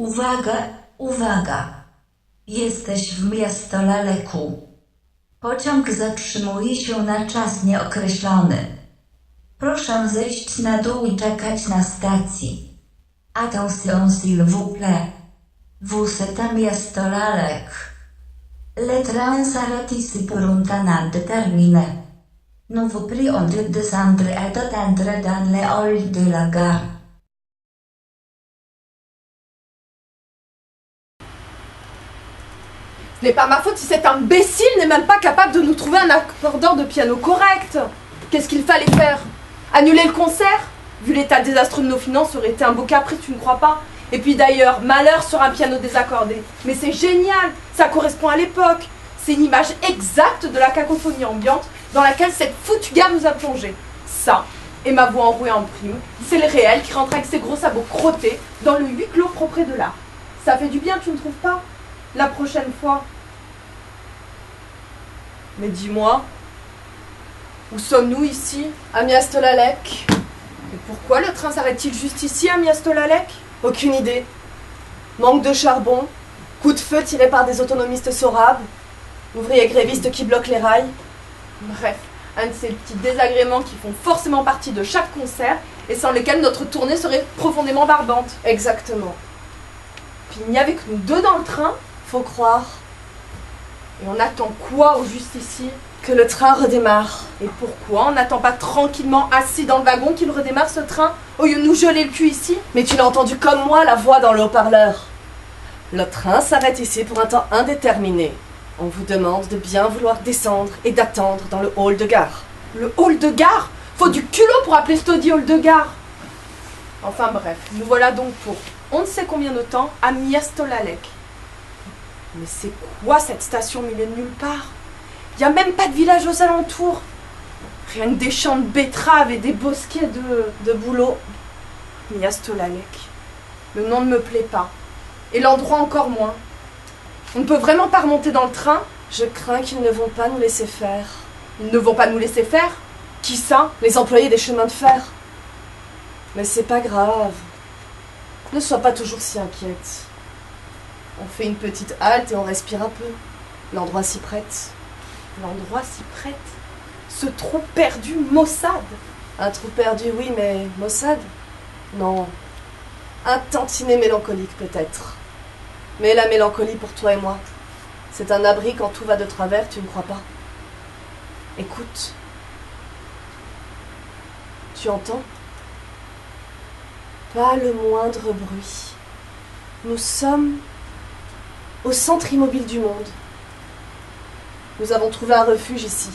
Uwaga, uwaga! Jesteś w miasto Laleku. Pociąg zatrzymuje się na czas nieokreślony. Proszę zejść na dół i czekać na stacji. Attention s'il vous plaît. Vous êtes à miasto Lalek. Le train s'arrête ici pour un temps indéterminé. Nous vous prions de descendre et d'attendre dans le hall de la gare. Ce n'est pas ma faute si cet imbécile n'est même pas capable de nous trouver un accordeur de piano correct. Qu'est-ce qu'il fallait faire? Annuler le concert? Vu l'état désastreux de nos finances, ça aurait été un beau caprice, tu ne crois pas? Et puis d'ailleurs, malheur sur un piano désaccordé. Mais c'est génial, ça correspond à l'époque. C'est une image exacte de la cacophonie ambiante dans laquelle cette foutue gare nous a plongés. Ça, et ma voix enrouée en prime, c'est le réel qui rentre avec ses gros sabots crottés dans le huis clos propre de là. Ça fait du bien, tu ne trouves pas? La prochaine fois. Mais dis-moi, où sommes-nous ici? À Miasto-Lalek. Et pourquoi le train s'arrête-t-il juste ici, à Miasto-Lalek? Aucune idée. Manque de charbon, coup de feu tiré par des autonomistes sorables, ouvriers grévistes qui bloquent les rails. Bref, un de ces petits désagréments qui font forcément partie de chaque concert et sans lesquels notre tournée serait profondément barbante. Exactement. Puis il n'y avait que nous deux dans le train, faut croire. Et on attend quoi au juste ici? Que le train redémarre. Et pourquoi on n'attend pas tranquillement assis dans le wagon qu'il redémarre ce train, au lieu de nous geler le cul ici? Mais tu l'as entendu comme moi, la voix dans le haut-parleur. Le train s'arrête ici pour un temps indéterminé. On vous demande de bien vouloir descendre et d'attendre dans le hall de gare. Le hall de gare? Faut du culot pour appeler ce taudis hall de gare. Enfin bref, nous voilà donc pour on ne sait combien de temps à Miasto-Lalek. Mais c'est quoi cette station au milieu de nulle part? Il n'y a même pas de village aux alentours. Rien que des champs de betteraves et des bosquets de bouleaux. Miasto-Lalek. Le nom ne me plaît pas. Et l'endroit encore moins. On ne peut vraiment pas remonter dans le train? Je crains qu'ils ne vont pas nous laisser faire. Ils ne vont pas nous laisser faire? Qui ça? Les employés des chemins de fer. Mais c'est pas grave. Ne sois pas toujours si inquiète. On fait une petite halte et on respire un peu. L'endroit s'y prête. L'endroit s'y prête? Ce trou perdu Mossad? Un trou perdu, oui, mais Mossad? Non. Un tantinet mélancolique, peut-être. Mais la mélancolie pour toi et moi, c'est un abri quand tout va de travers, tu ne crois pas? Écoute. Tu entends? Pas le moindre bruit. Nous sommes au centre immobile du monde. Nous avons trouvé un refuge ici.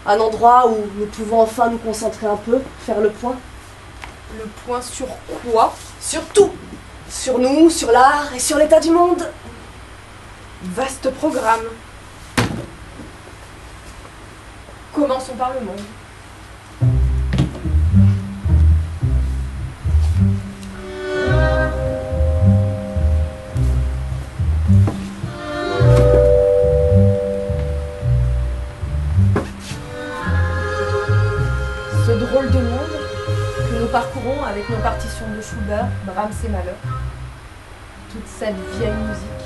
Un endroit où nous pouvons enfin nous concentrer un peu, faire le point. Le point sur quoi? Sur tout! Sur nous, sur l'art et sur l'état du monde. Vaste programme. Commençons par le monde. Ce drôle de monde que nous parcourons avec nos partitions de Schubert, Brahms et Mahler. Toute cette vieille musique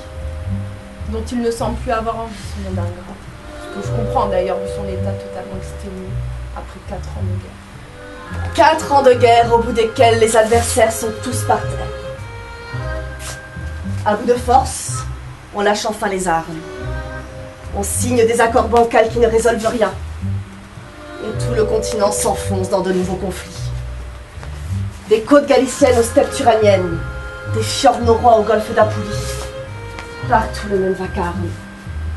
dont il ne semble plus avoir envie, ce monde ingrat. Ce que je comprends d'ailleurs vu son état totalement exténué après 4 ans de guerre. 4 ans de guerre au bout desquels les adversaires sont tous par terre. À bout de force, on lâche enfin les armes. On signe des accords bancals qui ne résolvent rien. Et tout le continent s'enfonce dans de nouveaux conflits. Des côtes galiciennes aux steppes turaniennes, des fjords norrois au golfe d'Apulie. Partout le même vacarme,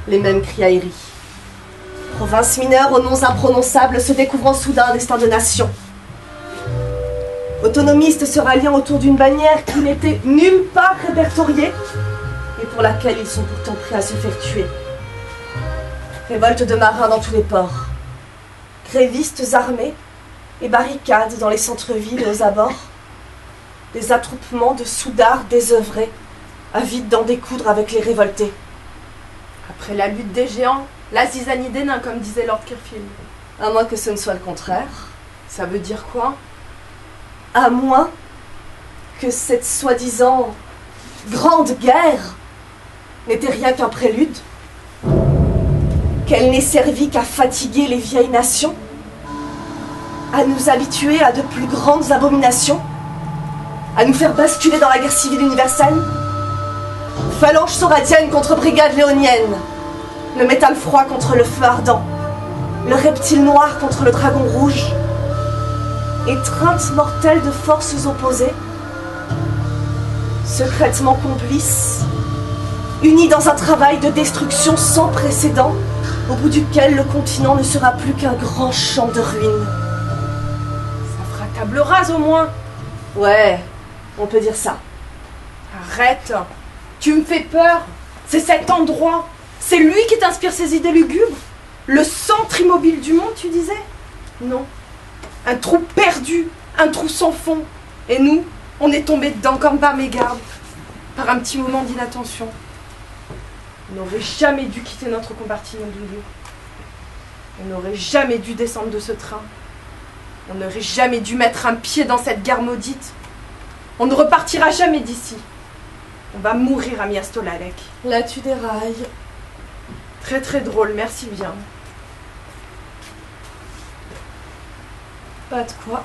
les mêmes cris aéris. Provinces mineures aux noms imprononçables se découvrant soudain un destin de nation. Autonomistes se ralliant autour d'une bannière qui n'était nulle part répertoriée et pour laquelle ils sont pourtant prêts à se faire tuer. Révolte de marins dans tous les ports. Grévistes armés et barricades dans les centres-villes et aux abords. Des attroupements de soudards désœuvrés, avides d'en découdre avec les révoltés. Après la lutte des géants, la zizanie des nains, comme disait Lord Kirkfield. À moins que ce ne soit le contraire. Ça veut dire quoi? À moins que cette soi-disant grande guerre n'était rien qu'un prélude, qu'elle n'ait servi qu'à fatiguer les vieilles nations, à nous habituer à de plus grandes abominations, à nous faire basculer dans la guerre civile universelle. Phalange sauradienne contre brigade léonienne, le métal froid contre le feu ardent, le reptile noir contre le dragon rouge, étreinte mortelle de forces opposées, secrètement complices, unis dans un travail de destruction sans précédent, au bout duquel le continent ne sera plus qu'un grand champ de ruines. Ça fera table rase au moins. Ouais, on peut dire ça. Arrête. Tu me fais peur. C'est cet endroit. C'est lui qui t'inspire ces idées lugubres. Le centre immobile du monde, tu disais? Non. Un trou perdu. Un trou sans fond. Et nous, on est tombés dedans comme par mégarde. Par un petit moment d'inattention. On n'aurait jamais dû quitter notre compartiment du lieu. On n'aurait jamais dû descendre de ce train. On n'aurait jamais dû mettre un pied dans cette gare maudite. On ne repartira jamais d'ici. On va mourir à Miastolalek. Là, tu dérailles. Très très drôle, merci bien. Pas de quoi.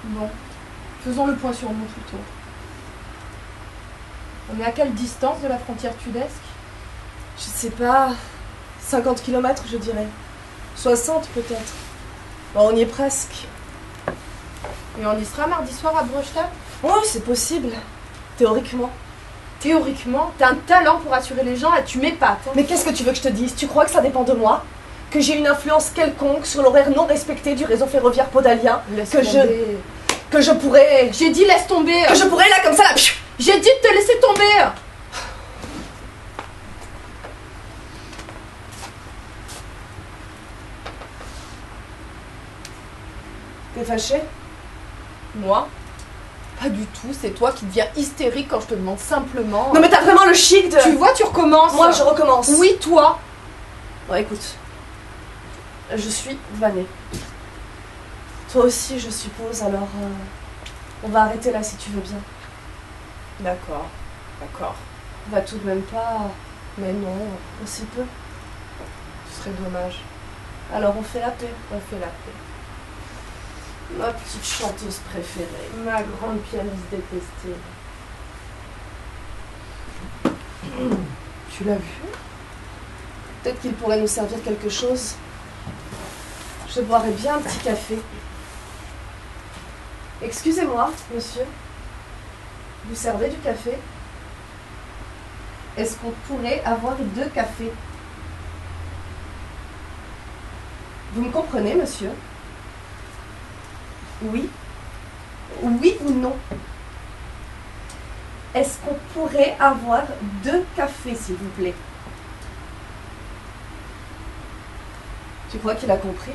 Bon, faisons le point sur nous plutôt. On est à quelle distance de la frontière tudesque? Je sais pas. 50 km, je dirais. 60 peut-être. Bon, on y est presque. Et on y sera mardi soir à Brostad? Oui, c'est possible. Théoriquement. Théoriquement, t'as un talent pour assurer les gens, là tu m'épates. Mais qu'est-ce que tu veux que je te dise? Tu crois que ça dépend de moi? Que j'ai une influence quelconque sur l'horaire non respecté du réseau ferroviaire podalien? Que je pourrais... J'ai dit laisse tomber. Que je pourrais là comme ça là... J'ai dit de te laisser tomber. T'es fâché? Moi? Pas du tout, c'est toi qui deviens hystérique quand je te demande simplement... Non mais t'as vraiment le chic de... Tu vois, tu recommences. Moi je recommence. Oui, toi. Bon écoute, je suis vannée. Toi aussi je suppose, alors on va arrêter là si tu veux bien. D'accord, d'accord. On va tout de même pas... Mais non, aussi peu. ce serait dommage. Alors on fait la paix. On fait la paix. Ma petite chanteuse préférée. Ma grande pianiste détestée. Tu l'as vu? Peut-être qu'il pourrait nous servir quelque chose. Je boirais bien un petit café. Excusez-moi, monsieur. Vous servez du café? Est-ce qu'on pourrait avoir 2 cafés? Vous me comprenez, monsieur? Oui? Oui ou non? Est-ce qu'on pourrait avoir 2 cafés, s'il vous plaît? Tu crois qu'il a compris?